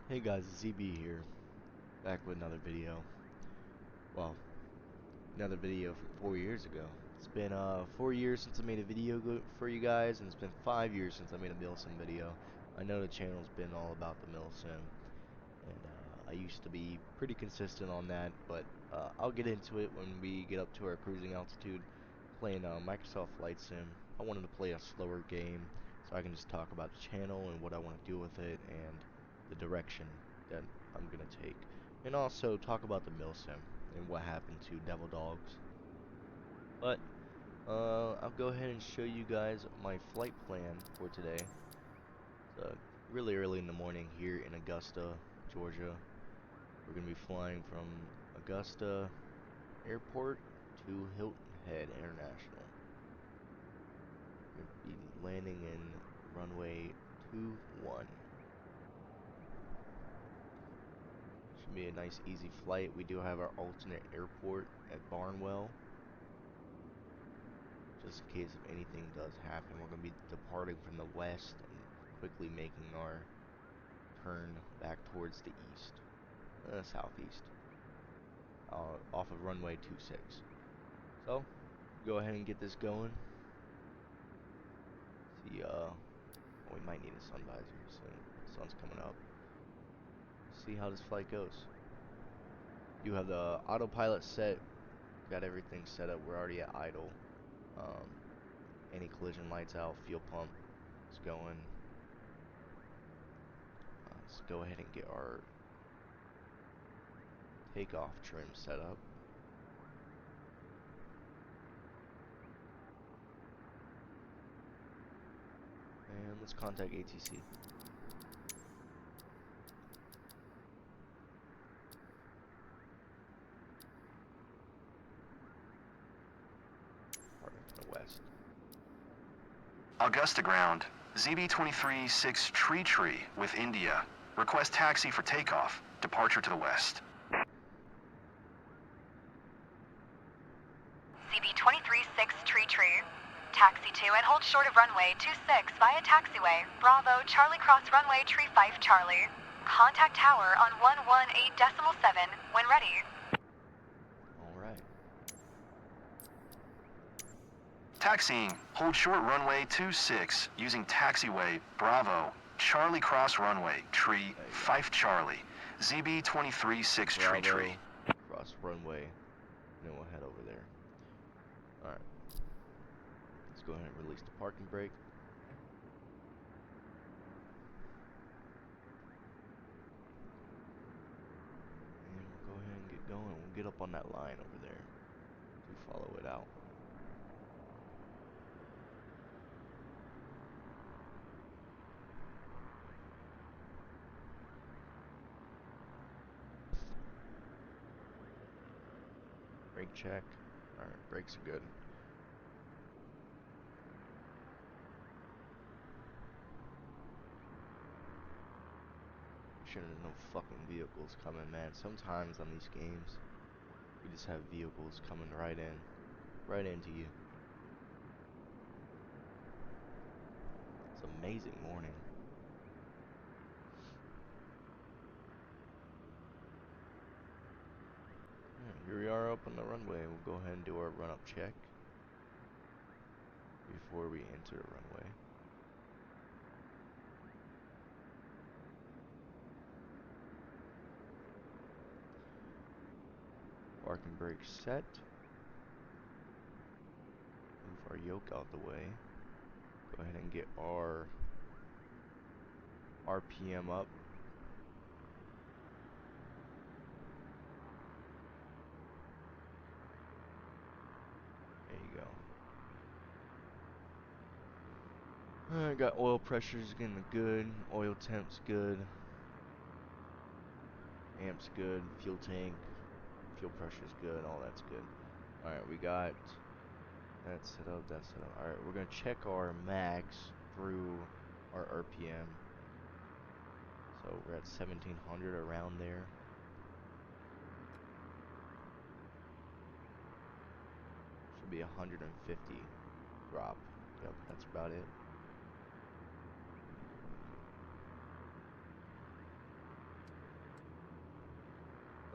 Hey guys, it's ZB here, back with another video. Well, another video from 4 years ago. It's been 4 years since I made a video for you guys, and it's been 5 years since I made a Milsim video. I know the channel's been all about the Milsim, and I used to be pretty consistent on that, but I'll get into it when we get up to our cruising altitude, playing Microsoft Flight Sim. I wanted to play a slower game, so I can just talk about the channel and what I want to do with it, and the direction that I'm gonna take, and also talk about the Milsim and what happened to Devil Dogs. But I'll go ahead and show you guys my flight plan for today. It's really early in the morning here in Augusta, Georgia. We're going to be flying from Augusta Airport to Hilton Head International. We're going to be landing in runway 21. Should be a nice easy flight. We do have our alternate airport at Barnwell, just in case if anything does happen. We're going to be departing from the west and quickly making our turn back towards the east, southeast, off of runway 26. So, go ahead and get this going. See, we might need a sun visor soon. Sun's coming up. See how this flight goes. You have the autopilot set. Got everything set up. We're already at idle. Um, Anti-collision lights out. Fuel pump is going. Let's go ahead and get our takeoff trim set up. And let's contact ATC. Departing from the west. Augusta ground, ZB-23-6 Tree with India. Request taxi for takeoff. Departure to the west. ZB-23-6 Tree. Taxi to and hold short of runway 26 via taxiway. Bravo, Charlie Cross runway Tree 5 Charlie. Contact tower on 118.7 when ready. Alright. Taxiing. Hold short runway 26 using taxiway Bravo, Charlie Cross runway Tree 5 Charlie. ZB-23-6 Tree. Cross runway. And then we'll head over there. Alright. Let's go ahead and release the parking brake. And we'll go ahead and get going. We'll get up on that line over there to follow it out. Brake check. Alright, brakes are good. Sure there's no fucking vehicles coming, man. Sometimes on these games, we just have vehicles coming right into you. It's an amazing morning. Alright, here we are up on the runway. We'll go ahead and do our run-up check before we enter the runway. Parking brake set. Move our yoke out the way. Go ahead and get our RPM up. There you go. Alright, got oil pressures getting good. Oil temp's good. Amp's good. Fuel tank. Fuel pressure's good. All that's good. Alright, we got that set up, that set up. Alright, we're gonna check our max through our RPM. So we're at 1700 around there. Should be 150 drop. Yep, that's about it.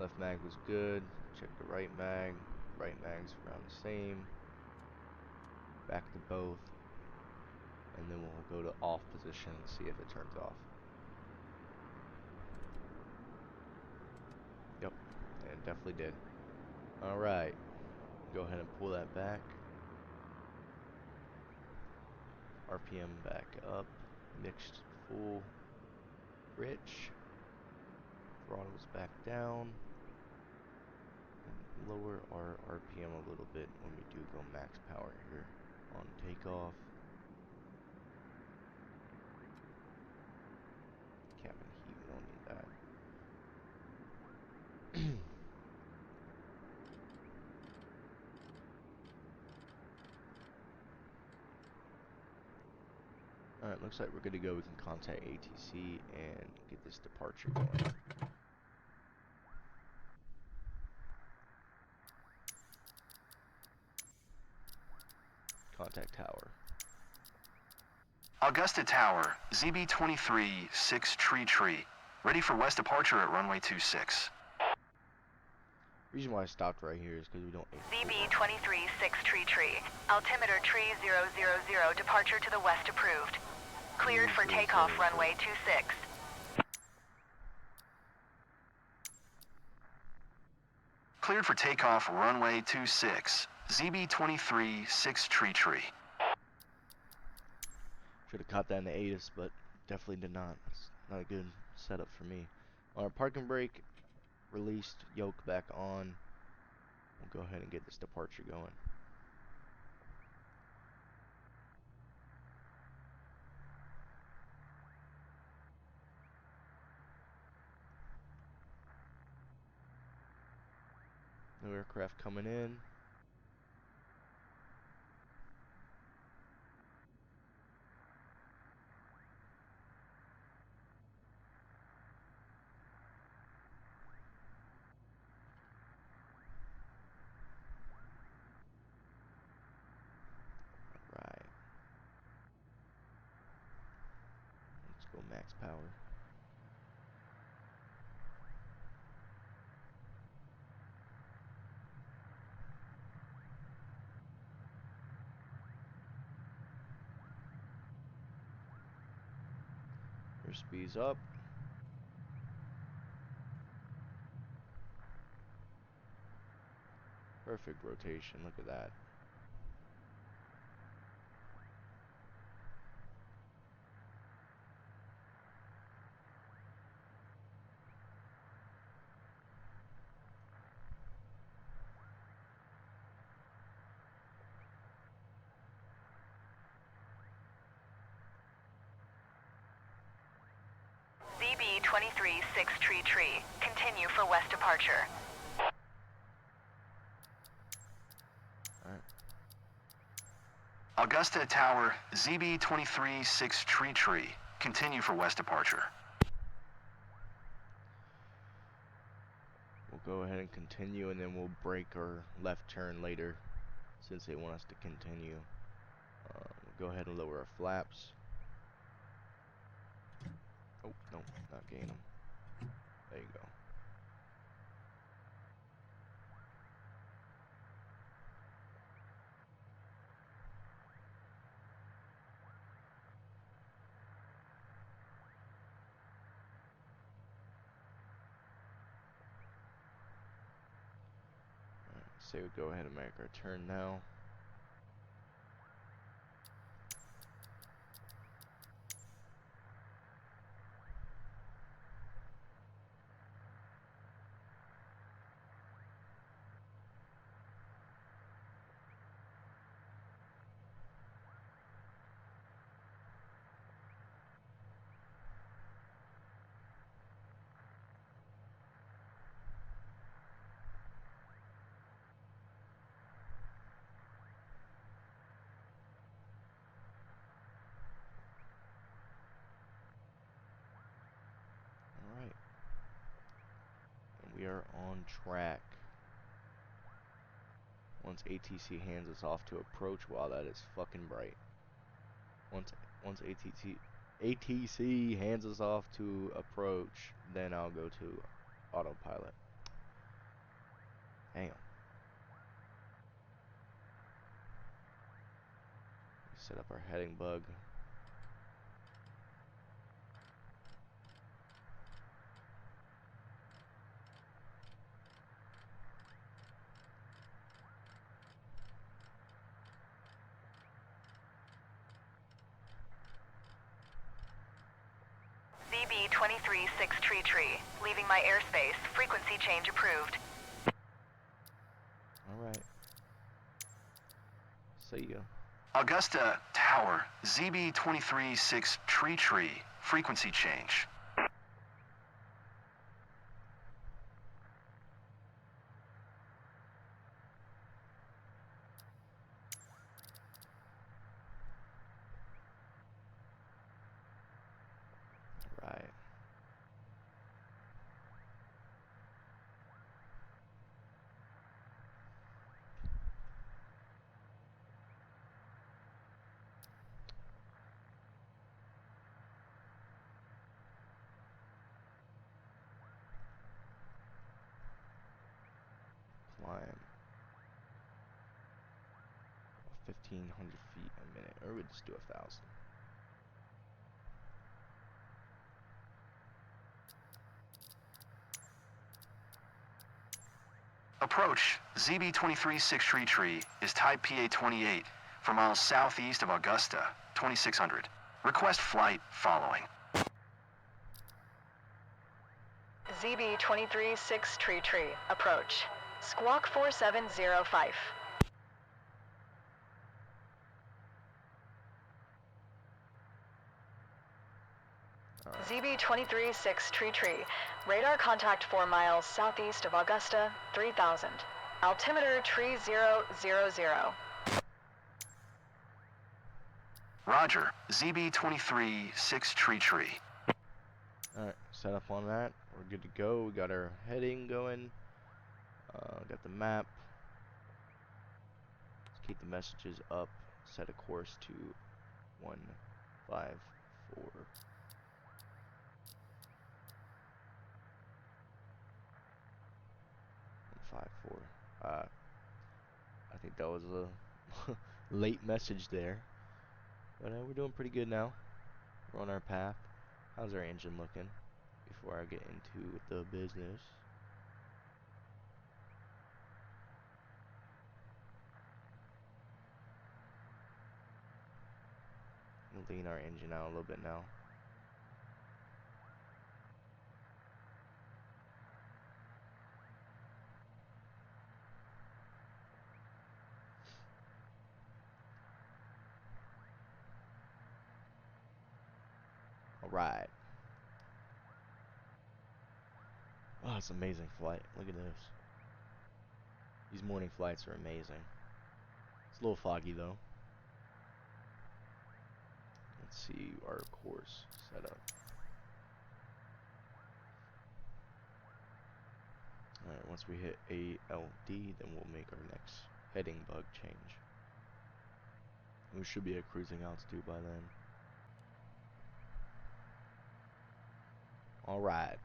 Left mag was good. Check the right mag. Right mag's around the same. Back to both. And then we'll go to off position and see if it turns off. Yep, and it definitely did. Alright, go ahead and pull that back. RPM back up. Mixed full. Rich. Throttles back down. And lower our RPM a little bit when we do go max power here on takeoff. Cabin heat, we don't need that. Alright, looks like we're good to go. We can contact ATC and get this departure going. Contact tower. Augusta Tower, ZB-23, 6 Tree. Ready for west departure at runway 26. Reason why I stopped right here is because we don't. ZB-23, 6 Tree. Altimeter tree 000, departure to the west approved. Cleared for takeoff runway 26. Cleared for takeoff runway 26. ZB-23, 6 Tree. Should have caught that in the ATIS, but definitely did not. It's not a good setup for me. On our parking brake, released, yoke back on. We'll go ahead and get this departure going. No aircraft coming in. Right. Let's go max power. Your speed's up. Perfect rotation. Look at that. ZB-23, 6 Tree. Continue for west departure. Alright. Augusta Tower, ZB-23, 6 Tree. Continue for west departure. We'll go ahead and continue, and then we'll break our left turn later, since they want us to continue. We'll go ahead and lower our flaps. Oh, no, not gain them. There you go. Say we go ahead and make our turn now. Alright. And we are on track. Once ATC hands us off to approach, wow, that is fucking bright. Once ATC hands us off to approach, then I'll go to autopilot. Damn. Set up our heading bug. ZB-23-6 tree, leaving my airspace. Frequency change approved. Alright. See ya. Augusta Tower, ZB-23-6 tree, frequency change. Right. Climb 1,500 feet a minute, or we just do 1,000. Approach, ZB-23-6 tree is type PA-28 for miles southeast of Augusta, 2600. Request flight following. ZB-23-6 tree, approach. Squawk 4705. ZB-23-6 tree, radar contact 4 miles southeast of Augusta, 3000. Altimeter tree 000. Roger, ZB-23-6 tree. Alright, set up on that. We're good to go. We got our heading going. Got the map. Let's keep the messages up. Set a course to 154. 154. I think that was a late message there. But we're doing pretty good now. We're on our path. How's our engine looking? Before I get into the business. We'll lean our engine out a little bit now. Alright. Oh, it's an amazing flight. Look at this. These morning flights are amazing. It's a little foggy though. Let's see our course setup. Alright, once we hit ALD, then we'll make our next heading bug change. We should be at cruising altitude by then. Alright.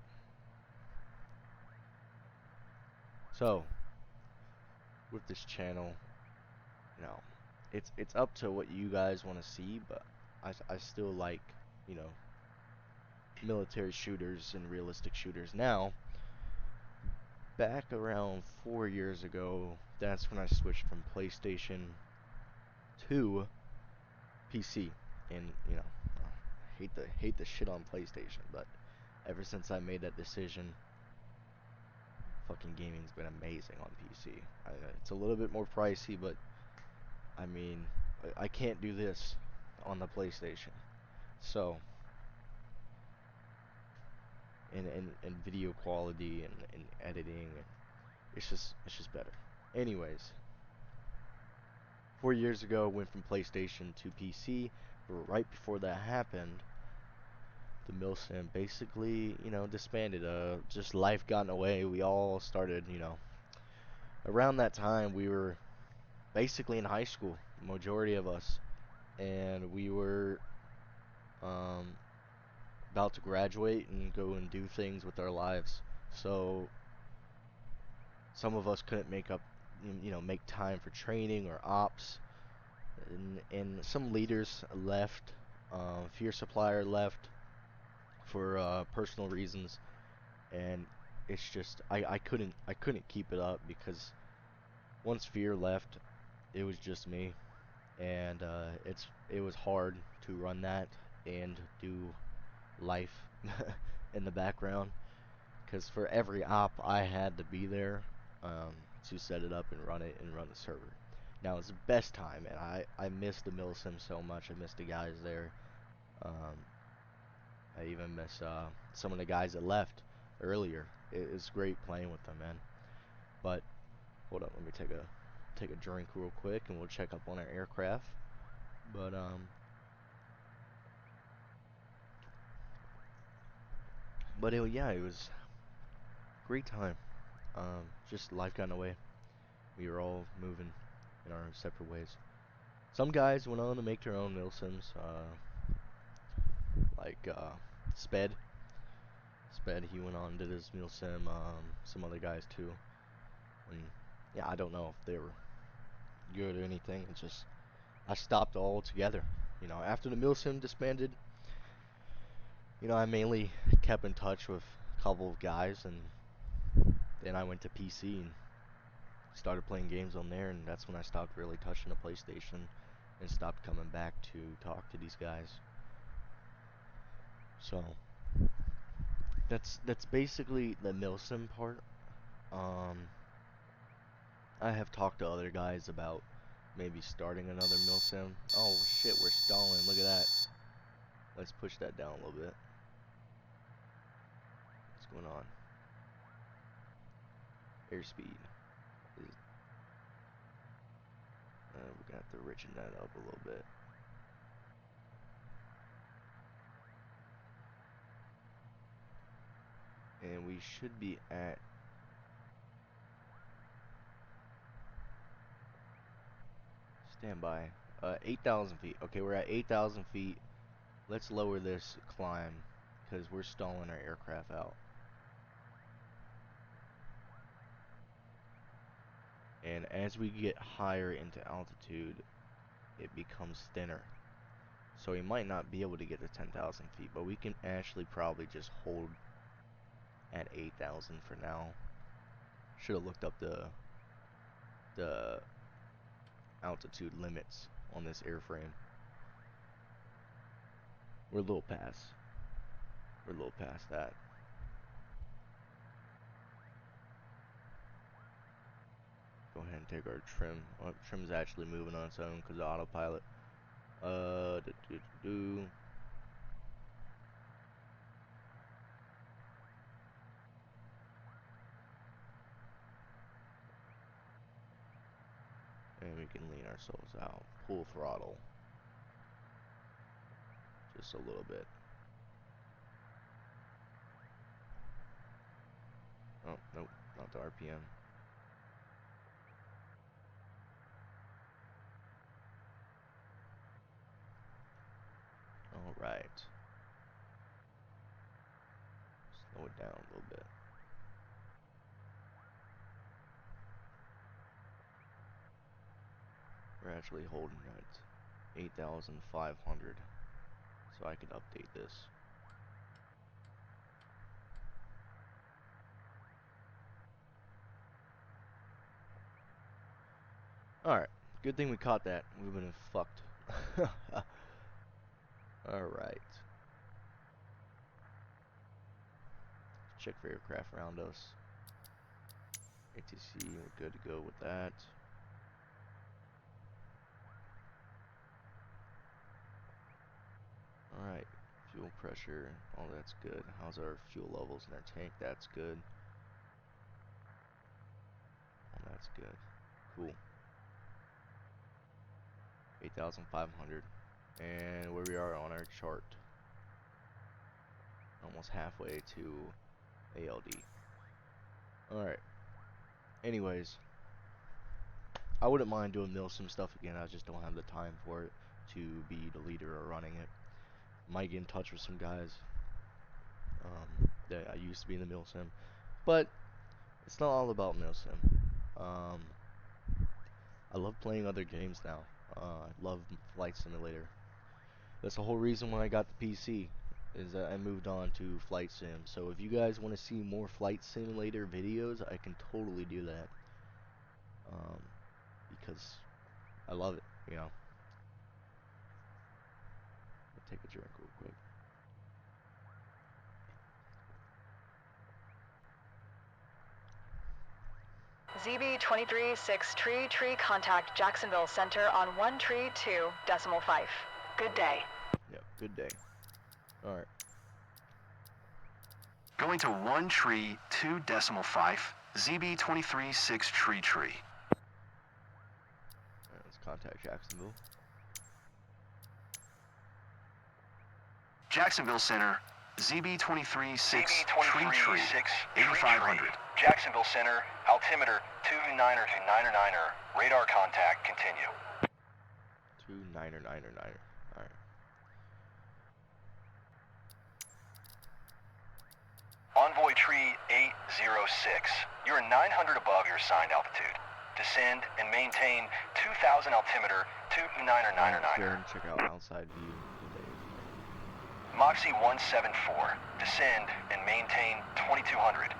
So, with this channel, you know, it's up to what you guys want to see, but I still like, you know, military shooters and realistic shooters. Now, back around 4 years ago, that's when I switched from PlayStation to PC. And, you know, I hate the shit on PlayStation, but ever since I made that decision, fucking gaming's been amazing on PC. It's a little bit more pricey, but I mean, I can't do this on the PlayStation. So, and video quality and editing, it's just better. Anyways, 4 years ago, went from PlayStation to PC. But right before that happened, the Milsim basically, you know, disbanded. Just life got in the way. We all started, you know, around that time we were basically in high school, majority of us, and we were about to graduate and go and do things with our lives. So some of us couldn't make time for training or ops, and some leaders left. Fear Supplier left for personal reasons, and it's just I couldn't keep it up because once Fear left, it was just me, and it was hard to run that and do life in the background because for every op I had to be there to set it up and run the server. Now it's the best time, and I miss the milsim so much. I miss the guys there. Um, I even miss some of the guys that left earlier. It's great playing with them, man. But hold up, let me take a drink real quick, and we'll check up on our aircraft. But yeah, it was a great time. Just life got in the way. We were all moving in our separate ways. Some guys went on to make their own milsims, like Sped. Sped, he went on and did his milsim. Some other guys too, and yeah, I don't know if they were good or anything. It's just I stopped altogether. After the milsim disbanded, I mainly kept in touch with a couple of guys, and then I went to PC and started playing games on there, and that's when I stopped really touching the PlayStation and stopped coming back to talk to these guys. So that's basically the milsim part. Um, I have talked to other guys about maybe starting another milsim. Oh shit, we're stalling. Look at that. Let's push that down a little bit. What's going on? Airspeed. We're gonna have to richen that up a little bit. And we should be at standby. 8,000 feet. Okay, we're at 8,000 feet. Let's lower this climb because we're stalling our aircraft out. And as we get higher into altitude, it becomes thinner. So we might not be able to get to 10,000 feet, but we can actually probably just hold at 8,000 for now. Should have looked up the altitude limits on this airframe. We're a little past. We're a little past that. Go ahead and take our trim. Oh, trim's actually moving on its own because of autopilot. And we can lean ourselves out. Full throttle. Just a little bit. Oh, nope. Not the RPM. Alright. Slow it down a little bit. We're actually holding at 8,500. So I could update this. Alright. Good thing we caught that. We would have been fucked. Alright. Check for aircraft around us. ATC, we're good to go with that. Alright. Fuel pressure. Oh, that's good. How's our fuel levels in our tank? That's good. Oh, that's good. Cool. 8,500. And where we are on our chart. Almost halfway to ALD. Alright. Anyways. I wouldn't mind doing milsim stuff again. I just don't have the time for it to be the leader or running it. Might get in touch with some guys that I used to be in the milsim. But it's not all about Milsim. Um, I love playing other games now. I love Flight Simulator. That's the whole reason why I got the PC, is that I moved on to Flight Sim. So if you guys want to see more Flight Simulator videos, I can totally do that. Because I love it, you know. I'll take a drink real quick. ZB236 tree contact Jacksonville Center on 132.5. Good day. Yep, good day. Alright. Going to 1 tree 2.5, ZB236 tree. Alright, let's contact Jacksonville. Jacksonville Center, ZB236 tree, 8500. Jacksonville Center, altimeter 29099er. Radar contact, continue. 29099er. Alright. Envoy tree 806. You're 900 above your assigned altitude. Descend and maintain 2000 altimeter 29099er. Check out outside view today. Moxie 174. Descend and maintain 2200.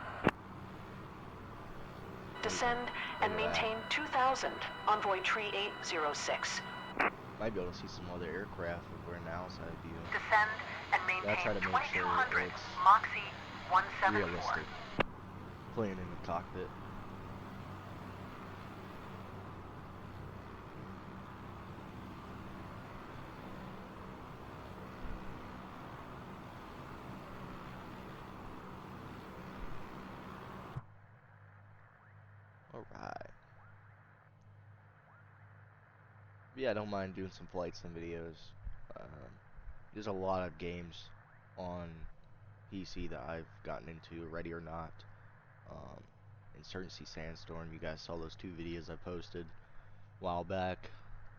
Descend and maintain 2000. Envoy tree 806. Might be able to see some other aircraft if we're in the outside view. Descend and Gotta try to maintain make sure 2200. it's Moxie 174. realistic. Playing in the cockpit. Alright. Yeah, I don't mind doing some flight sim videos. There's a lot of games on PC that I've gotten into, Ready or Not. Insurgency Sandstorm, you guys saw those 2 videos I posted a while back.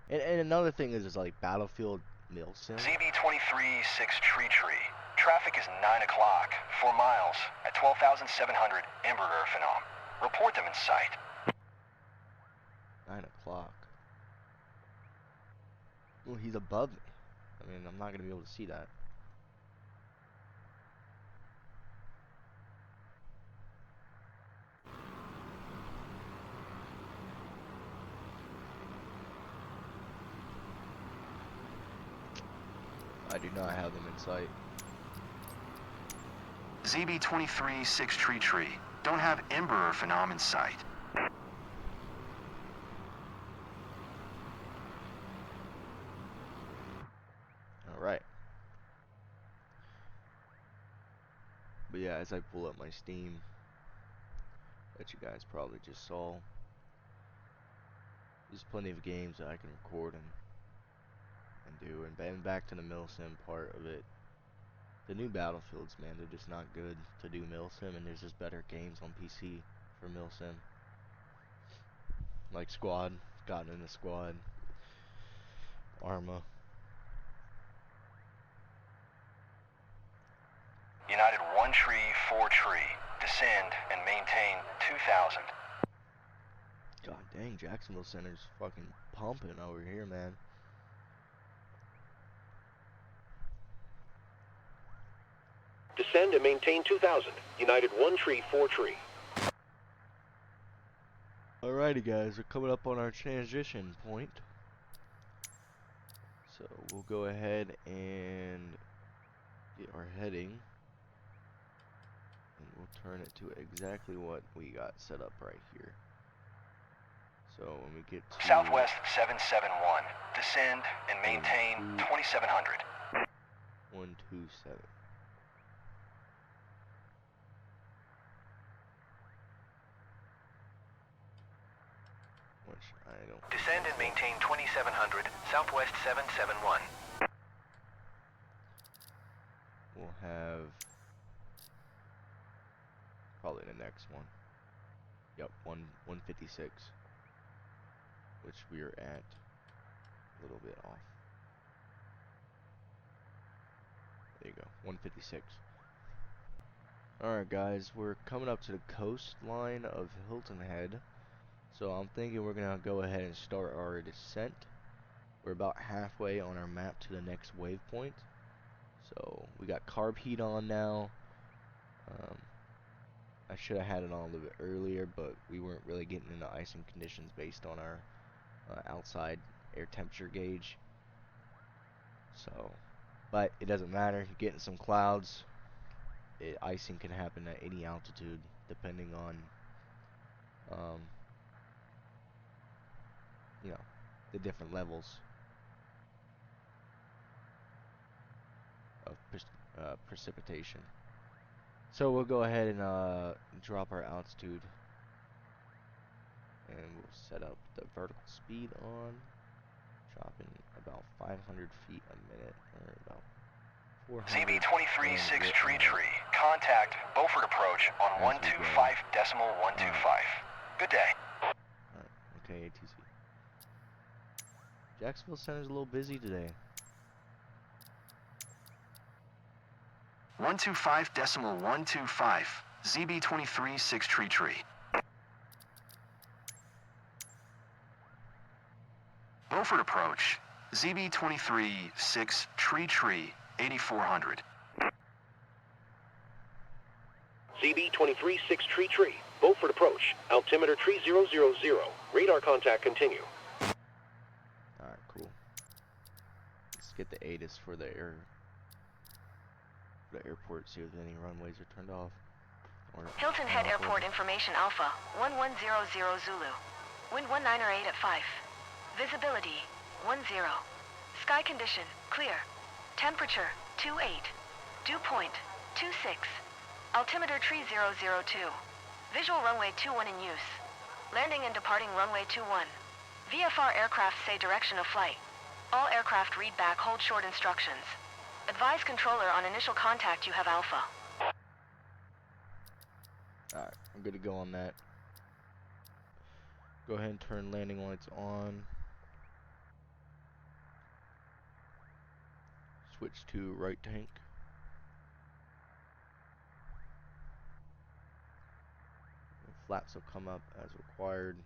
And another thing is like Battlefield Milsim. ZB236 tree. Traffic is 9 o'clock, 4 miles, at 12,700 Embraer Phenom. Report them in sight. 9 o'clock. Well, he's above me. I mean, I'm not going to be able to see that. I do not have them in sight. ZB236 tree. Don't have Embraer Phenom in sight. Alright. But yeah, as I pull up my Steam, that you guys probably just saw, there's plenty of games that I can record and do. And then back to the Milsim part of it. The new Battlefields, man, they're just not good to do Milsim, and there's just better games on PC for Milsim. Like Squad, gotten into Squad, Arma. United 1 tree, 4 tree. Descend and maintain 2000. God dang, Jacksonville Center's fucking pumping over here, man. Descend and maintain 2000. United 1 tree, 4 tree. Alrighty guys, we're coming up on our transition point. So we'll go ahead and get our heading. And we'll turn it to exactly what we got set up right here. So when we get to Southwest 771. Descend and maintain 2700. 127. Which I don't. Descend and maintain 2700. Southwest 771. We'll have probably the next one. Yep, 156. Which we're at a little bit off. There you go, 156. Alright guys, we're coming up to the coastline of Hilton Head. So I'm thinking we're gonna go ahead and start our descent. We're about halfway on our map to the next waypoint. So we got carb heat on now. I should have had it on a little bit earlier, but we weren't really getting into icing conditions based on our outside air temperature gauge. So, but it doesn't matter. You're getting some clouds. Icing can happen at any altitude, depending on, you know, the different levels of precipitation. So we'll go ahead and drop our altitude, and we'll set up the vertical speed on, dropping about 500 feet a minute, or about 400. ZB-23-6 tree. Contact Beaufort approach on 125.125. Good day. Alright, okay, ATC. Jacksonville Center's a little busy today. 125.125. ZB-23-6 tree. Beaufort approach. ZB-23-6 tree. 8400. ZB-23-6 tree. Beaufort approach. Altimeter 3000. Radar contact continue. Alright, cool. Let's get the ATIS for the airport, see if any runways are turned off. Hilton Head Airport Information Alpha, 1100 Zulu. Wind 198 at 5. Visibility, 10. Sky condition, clear. Temperature, 28. Dew point, 26. Altimeter 3002. Visual runway 21 in use. Landing and departing runway 21. VFR aircraft say direction of flight. All aircraft read back hold short instructions. Advise controller on initial contact you have Alpha. Alright, I'm good to go on that. Go ahead and turn landing lights on. Switch to right tank. The flaps will come up as required.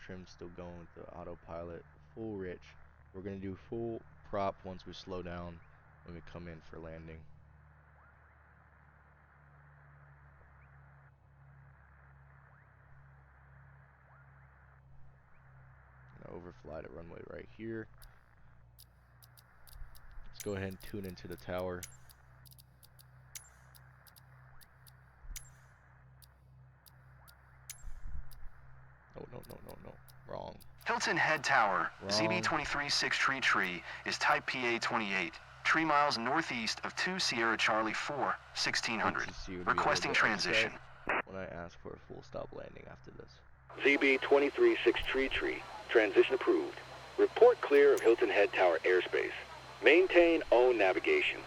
Trim still going with the autopilot. Full rich. We're going to do full prop once we slow down when we come in for landing. Overfly the runway right here. Let's go ahead and tune into the tower. No. Wrong. Hilton Head Tower. Wrong. ZB-23-6 tree is type PA-28. 3 miles northeast of 2 Sierra Charlie 4, 1600. Requesting transition. When I ask for a full stop landing after this. ZB-23-6 tree. Transition approved. Report clear of Hilton Head Tower airspace. Maintain own navigation.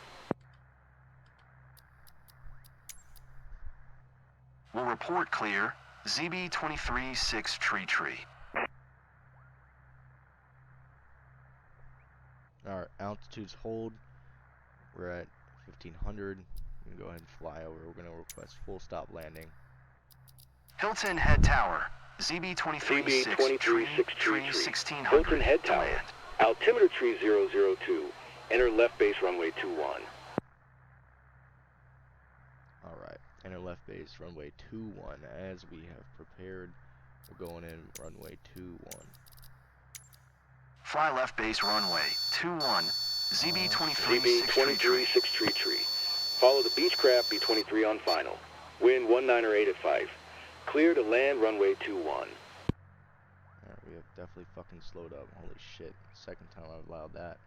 Will report clear. ZB-23-6 tree. Our altitudes hold. We're at 1500. We can go ahead and fly over. We're going to request full stop landing. Hilton Head Tower. ZB-23-6 tree 1600. Hilton Head Tower. Altimeter 3002. Enter left base runway 21. Alright, enter left base runway 21 as we have prepared. We're going in runway 21. Fly left base runway 21. ZB-23-6 tree. Follow the Beechcraft B-23 on final. Wind 198 at 5. Clear to land runway 21. Alright, we have definitely fucking slowed up. Holy shit. Second time I've allowed that.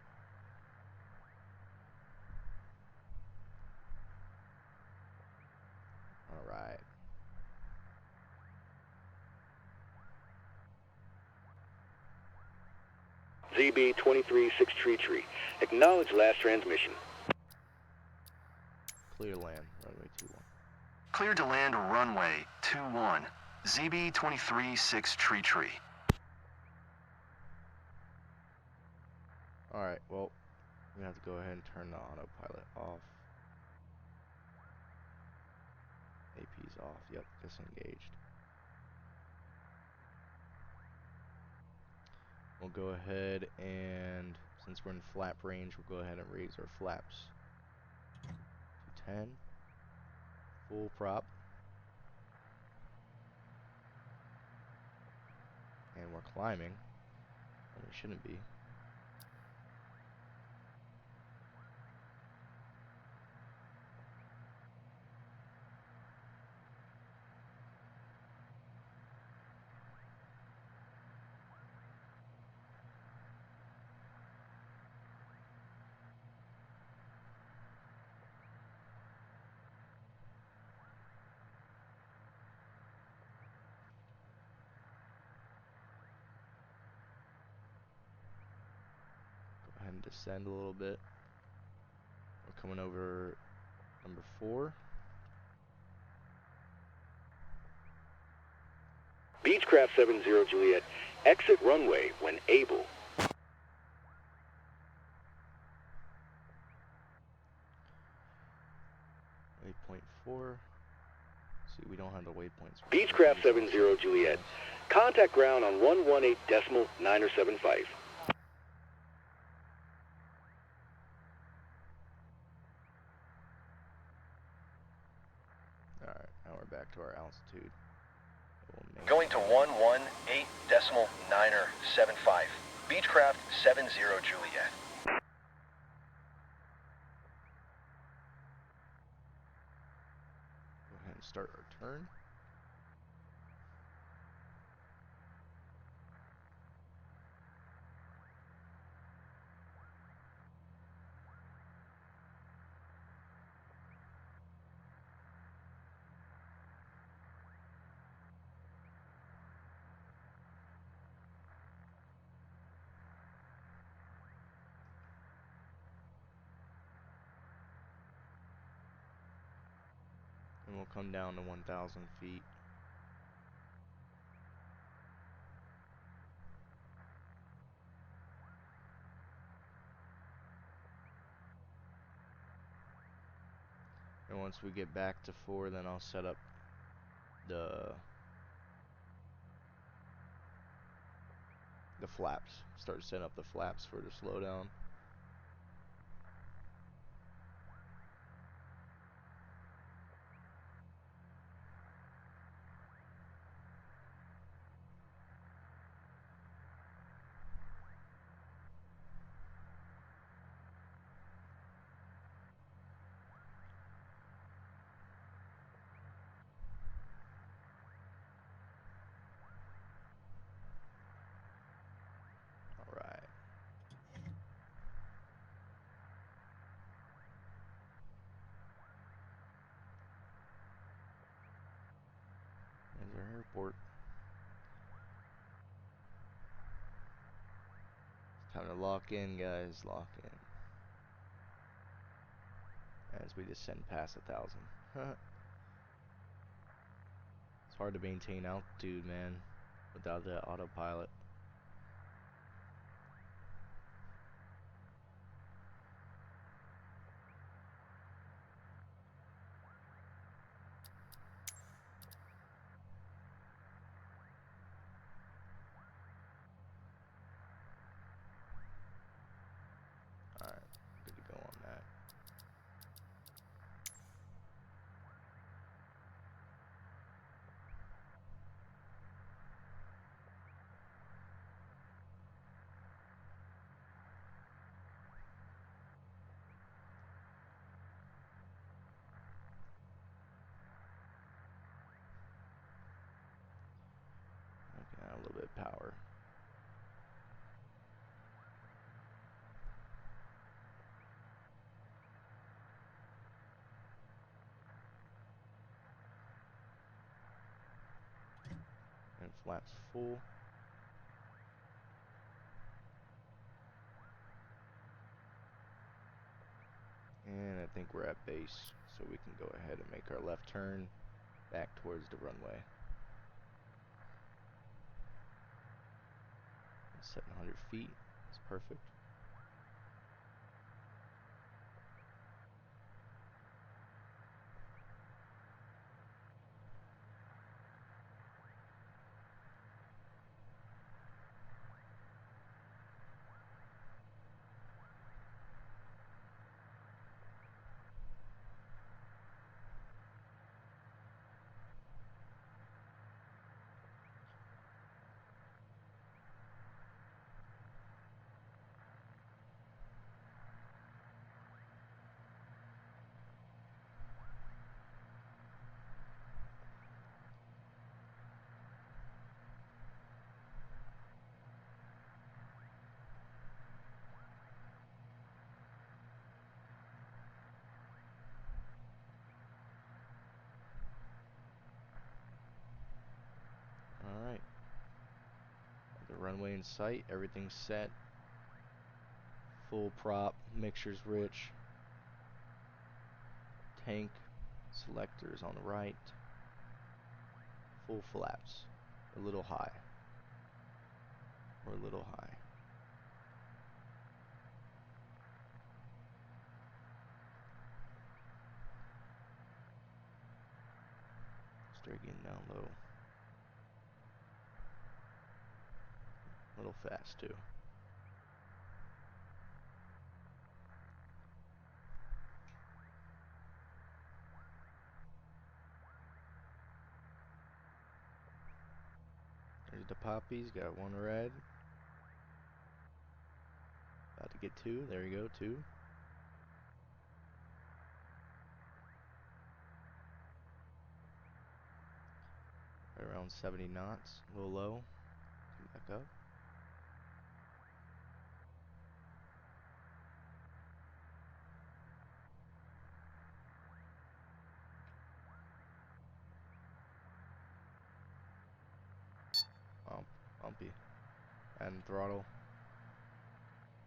Alright. ZB-23-6 tree. Acknowledge last transmission. Clear land, runway 21. Clear to land runway 21. ZB-23-6 tree. Alright, well, we have to go ahead and turn the autopilot off. he's off. Yep, disengaged. We'll go ahead and, since we're in flap range, we'll go ahead and raise our flaps to 10. Full prop. And we're climbing when we shouldn't be. Go ahead and descend a little bit. We're coming over number 4. Beechcraft 70 Juliet, exit runway when able. Waypoint 4. See, we don't have the waypoints. Beechcraft 70 Juliet, contact ground on 118.975. Alright, now we're back to our altitude. Going to 118.975. Beechcraft 70 Juliet. Go ahead and start our turn. And we'll come down to 1,000 feet. And once we get back to 4, then I'll set up the flaps. Start setting up the flaps for the slowdown. Alright. There's our airport. It's time to lock in, guys. Lock in. As we descend past 1,000. It's hard to maintain altitude, man, without that autopilot. Alright, good to go on that. Okay, a little bit of power. And flaps full. And I think we're at base, so we can go ahead and make our left turn back towards the runway. Setting 100 feet is perfect. Runway in sight, everything's set. Full prop, mixture's rich. Tank selectors on the right. Full flaps. A little high. Or a little high. Start getting down low. A little fast too. There's the poppies, got one red. About to get two, there you go, two. Right around 70 knots, a little low. Come back up. Bumpy. Adding throttle.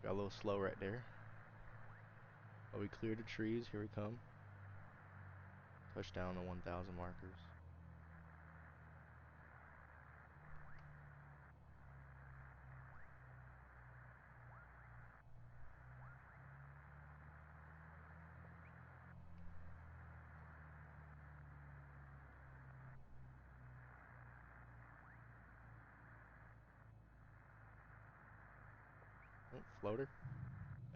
Got a little slow right there. But we cleared the trees, here we come. Touchdown to 1,000 markers. Oh, floater.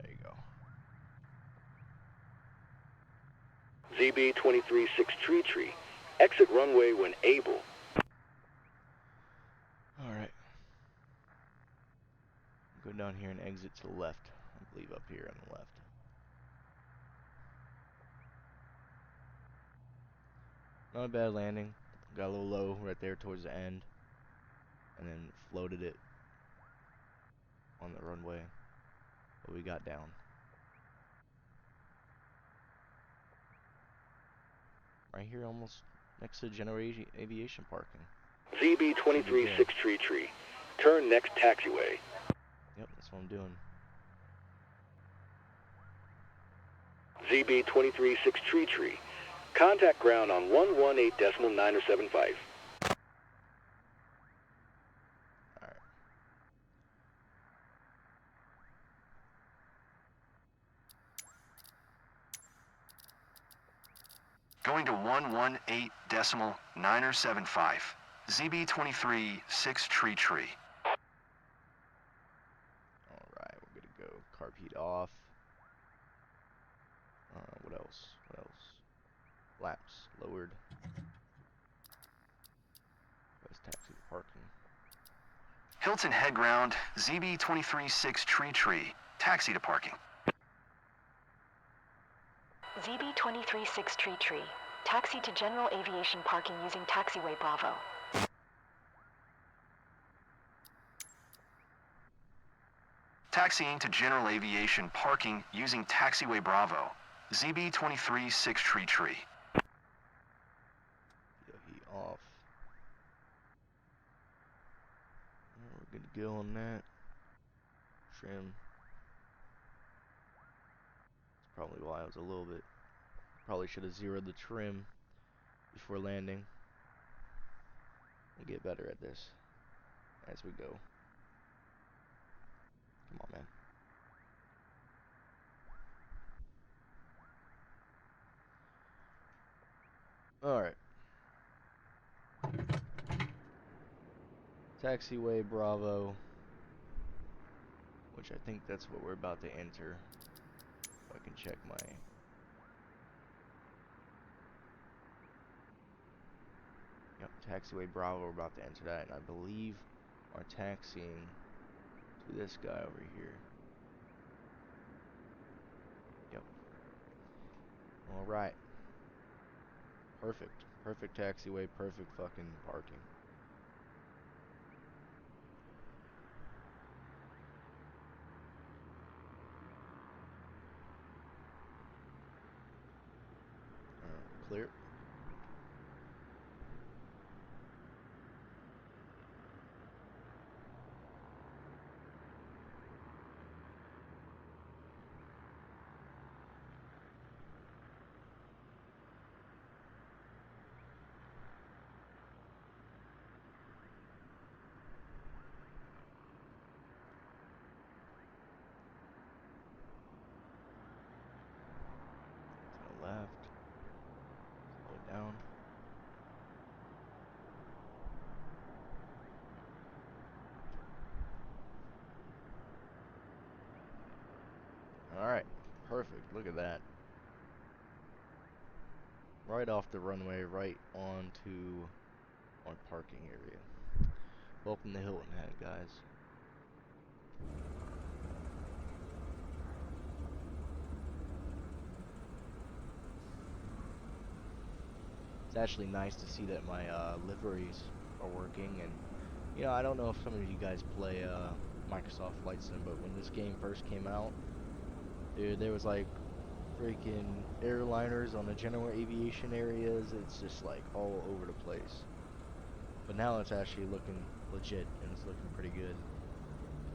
There you go. ZB-23-6 Tree. Exit runway when able. Alright. Go down here and exit to the left. I believe up here on the left. Not a bad landing. Got a little low right there towards the end. And then floated it on the runway. But we got down. Right here almost next to General Aviation parking. ZB-23-6 Tree. Turn next taxiway. Yep, that's what I'm doing. ZB-23-6 Tree. Contact ground on 118.975. Alright. Going to 118.975. ZB-23-6 Tree. Alright, we're good to go. Carb heat off. What else? Flaps lowered. West taxi to parking. Hilton head ground, ZB-23-6 Tree. Taxi to parking. ZB-23-6 Tree. Taxi to General Aviation parking using taxiway Bravo. Taxiing to General Aviation parking using taxiway Bravo. ZB-23-6 Tree. Heat off. We're good to go on that. Trim. That's probably why I was a little bit. Probably should have zeroed the trim before landing. We'll get better at this as we go. Come on, man. Alright. Taxiway Bravo. Which I think that's what we're about to enter. If I can check my... Yep, Taxiway Bravo, we're about to enter that. And I believe our taxiing to this guy over here. Yep. Alright. Perfect. Perfect taxiway, perfect fucking parking. Clear. right off the runway, right onto our parking area. Welcome to Hilton Head, guys. It's actually nice to see that my liveries are working, and you know, I don't know if some of you guys play Microsoft Flight Sim, but when this game first came out, dude, there was like freaking airliners on the general aviation areas. It's just like all over the place. But now it's actually looking legit, and it's looking pretty good,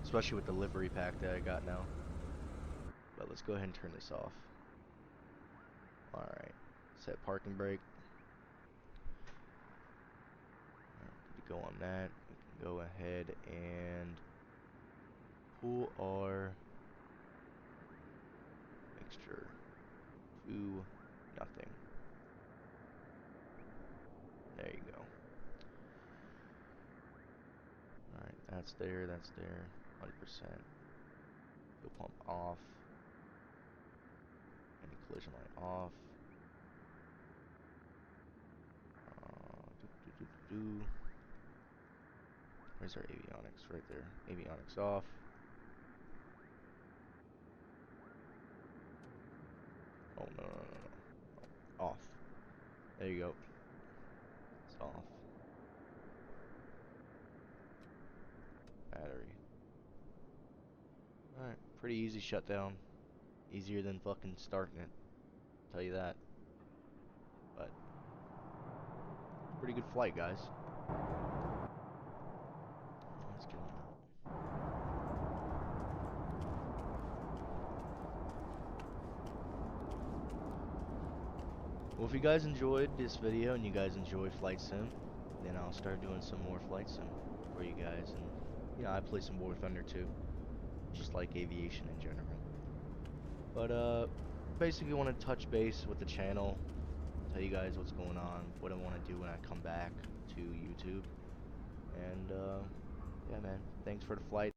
especially with the livery pack that I got now. But let's go ahead and turn this off. Alright, set parking brake. Alright, good to go on that. We can go ahead and pull our mixture to nothing. There you go. Alright, that's there, 100%. Fuel pump off. Any collision light off. Where's our avionics? Right there. Avionics off. Oh, no. Oh, off. There you go. It's off. Battery. Alright, pretty easy shutdown. Easier than fucking starting it. Tell you that. But, pretty good flight, guys. Let's get on that. Well, if you guys enjoyed this video and you guys enjoy Flight Sim, then I'll start doing some more Flight Sim for you guys. And, you know, I play some War Thunder too. Just like aviation in general. But, basically want to touch base with the channel. Tell you guys what's going on, what I want to do when I come back to YouTube. And, yeah, man. Thanks for the flight.